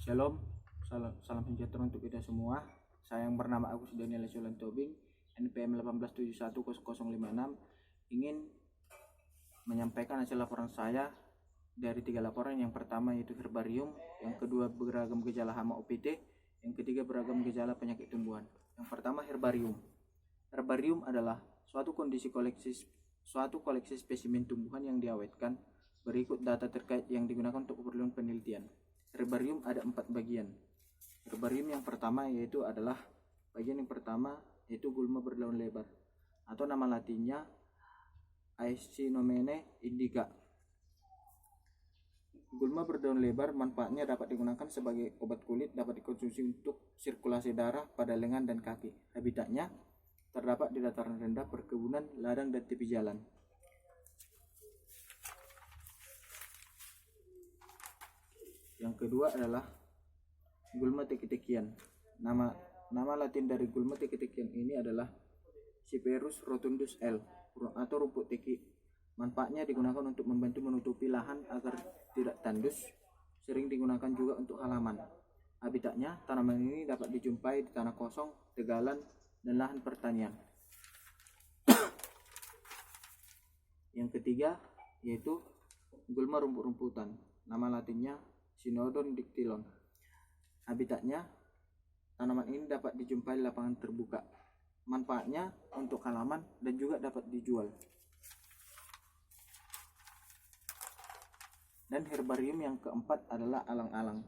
Shalom, salam sejahtera untuk kita semua. Saya yang bernama Agus Daniel Solan Tobing, NPM 18710056, ingin menyampaikan hasil laporan saya dari 3 laporan. Yang pertama yaitu herbarium, yang kedua beragam gejala hama OPT, yang ketiga beragam gejala penyakit tumbuhan. Yang pertama herbarium. Herbarium adalah suatu koleksi spesimen tumbuhan yang diawetkan. Berikut data terkait yang digunakan untuk keperluan penelitian. Herbarium ada 4 bagian. Herbarium yang pertama yaitu gulma berdaun lebar, atau nama latinnya Aesynomene indica. Gulma berdaun lebar manfaatnya dapat digunakan sebagai obat kulit, dapat dikonsumsi untuk sirkulasi darah pada lengan dan kaki. Habitatnya terdapat di dataran rendah, perkebunan, ladang, dan tepi jalan. Yang kedua adalah gulma teki-tekian. Nama latin dari gulma teki-tekian ini adalah Cyperus rotundus L atau rumput teki. Manfaatnya digunakan untuk membantu menutupi lahan agar tidak tandus. Sering digunakan juga untuk halaman. Habitatnya, tanaman ini dapat dijumpai di tanah kosong, tegalan, dan lahan pertanian. Yang ketiga yaitu gulma rumput-rumputan. Nama latinnya Cynodon dictylon. Habitatnya, tanaman ini dapat dijumpai di lapangan terbuka. Manfaatnya untuk halaman dan juga dapat dijual. Dan herbarium yang keempat adalah alang-alang.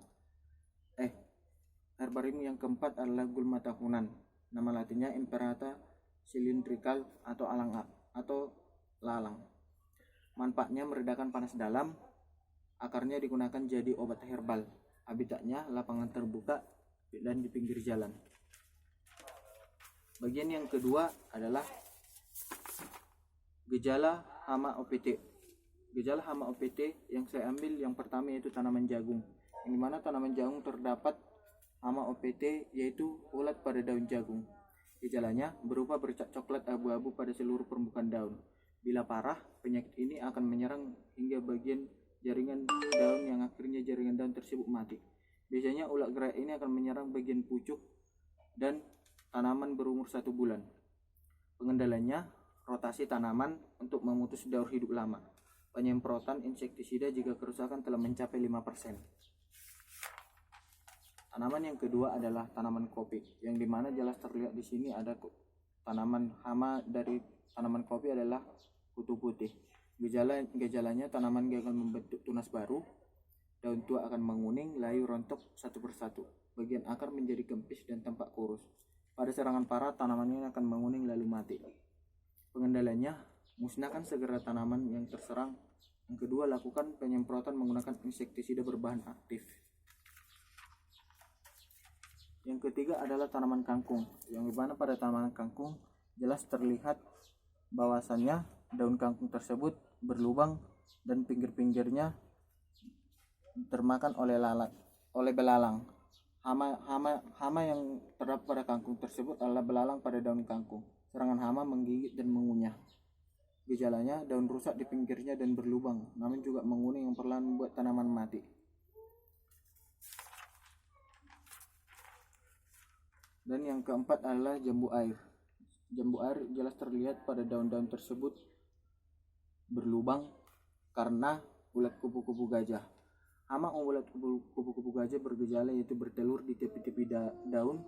Herbarium yang keempat adalah gulma tahunan. Nama latinnya Imperata cylindrical atau lalang. Manfaatnya meredakan panas dalam. Akarnya digunakan jadi obat herbal. Habitatnya lapangan terbuka dan di pinggir jalan. Bagian yang kedua adalah gejala hama OPT. Gejala hama OPT yang saya ambil yang pertama yaitu tanaman jagung. Yang dimana tanaman jagung terdapat hama OPT yaitu ulat pada daun jagung. Gejalanya berupa bercak coklat abu-abu pada seluruh permukaan daun. Bila parah, penyakit ini akan menyerang hingga bagian jaringan daun yang akhirnya jaringan daun tersebut mati. Biasanya ulat gerak ini akan menyerang bagian pucuk dan tanaman berumur 1 bulan. Pengendaliannya, rotasi tanaman untuk memutus daur hidup lama. Penyemprotan insektisida jika kerusakan telah mencapai 5%. Tanaman yang kedua adalah tanaman kopi, yang dimana jelas terlihat di sini ada tanaman hama dari tanaman kopi adalah kutu putih. Gejalanya tanaman gagal membentuk tunas baru, daun tua akan menguning, layu rontok satu persatu, bagian akar menjadi kempis dan tampak kurus. Pada serangan parah, tanaman ini akan menguning lalu mati. Pengendaliannya, musnahkan segera tanaman yang terserang. Yang kedua, lakukan penyemprotan menggunakan insektisida berbahan aktif. Yang ketiga adalah tanaman kangkung, yang dimana pada tanaman kangkung jelas terlihat bahwasannya daun kangkung tersebut berlubang dan pinggir-pinggirnya termakan oleh belalang. Hama yang terdapat pada kangkung tersebut adalah belalang pada daun kangkung. Serangan hama menggigit dan mengunyah. Gejalanya, daun rusak di pinggirnya dan berlubang, namun juga menguning yang perlahan membuat tanaman mati. Dan yang keempat adalah jambu air. Jambu air jelas terlihat pada daun-daun tersebut berlubang karena ulat kupu-kupu gajah. Hama ulat kupu-kupu gajah bergejala yaitu bertelur di tepi-tepi daun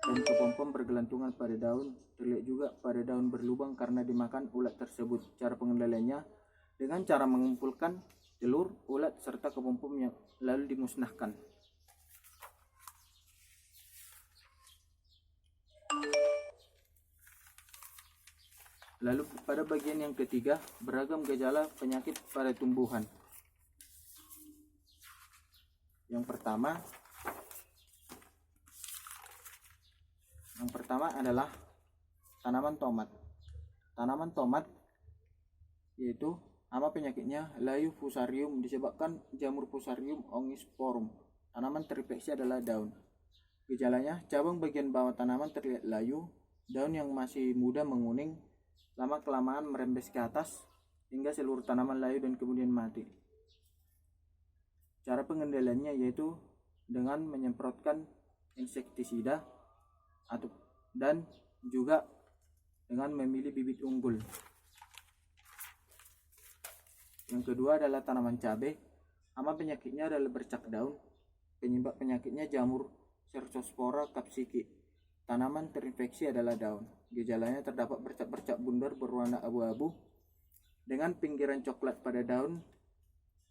dan kepompong bergelantungan pada daun. Terlihat juga pada daun berlubang karena dimakan ulat tersebut. Cara pengendaliannya dengan cara mengumpulkan telur, ulat, serta kepompongnya lalu dimusnahkan. Lalu pada bagian yang ketiga, beragam gejala penyakit pada tumbuhan. Yang pertama adalah tanaman tomat. Tanaman tomat yaitu hama penyakitnya layu fusarium disebabkan jamur Fusarium ongisporum. Tanaman terinfeksi adalah daun. Gejalanya, cabang bagian bawah tanaman terlihat layu, daun yang masih muda menguning, lama-kelamaan merembes ke atas hingga seluruh tanaman layu dan kemudian mati. Cara pengendaliannya yaitu dengan menyemprotkan insektisida dan juga dengan memilih bibit unggul. Yang kedua adalah tanaman cabai. Hama penyakitnya adalah bercak daun. Penyebab penyakitnya jamur Cercospora capsicum. Tanaman terinfeksi adalah daun. Gejalanya terdapat bercak-bercak bundar berwarna abu-abu dengan pinggiran coklat pada daun.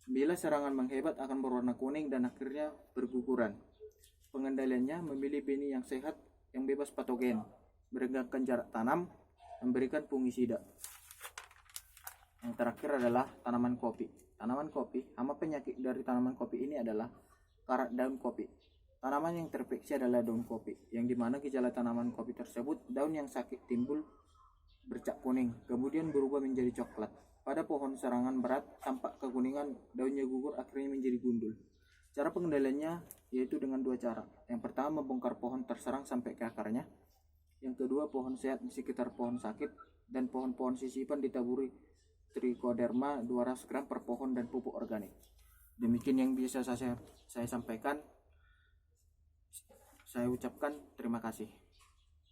Bila serangan menghebat akan berwarna kuning dan akhirnya berguguran. Pengendaliannya memilih benih yang sehat yang bebas patogen, merenggang jarak tanam, memberikan fungisida. Yang terakhir adalah tanaman kopi. Tanaman kopi, hama penyakit dari tanaman kopi ini adalah karat daun kopi. Tanaman yang terinfeksi adalah daun kopi, yang dimana gejala tanaman kopi tersebut daun yang sakit timbul bercak kuning, kemudian berubah menjadi coklat. Pada pohon serangan berat, tampak kekuningan, daunnya gugur, akhirnya menjadi gundul. Cara pengendaliannya yaitu dengan dua cara. Yang pertama, membongkar pohon terserang sampai ke akarnya. Yang kedua, pohon sehat di sekitar pohon sakit, dan pohon-pohon sisipan ditaburi trichoderma 200 gram per pohon dan pupuk organik. Demikian yang bisa saya sampaikan. Saya ucapkan terima kasih.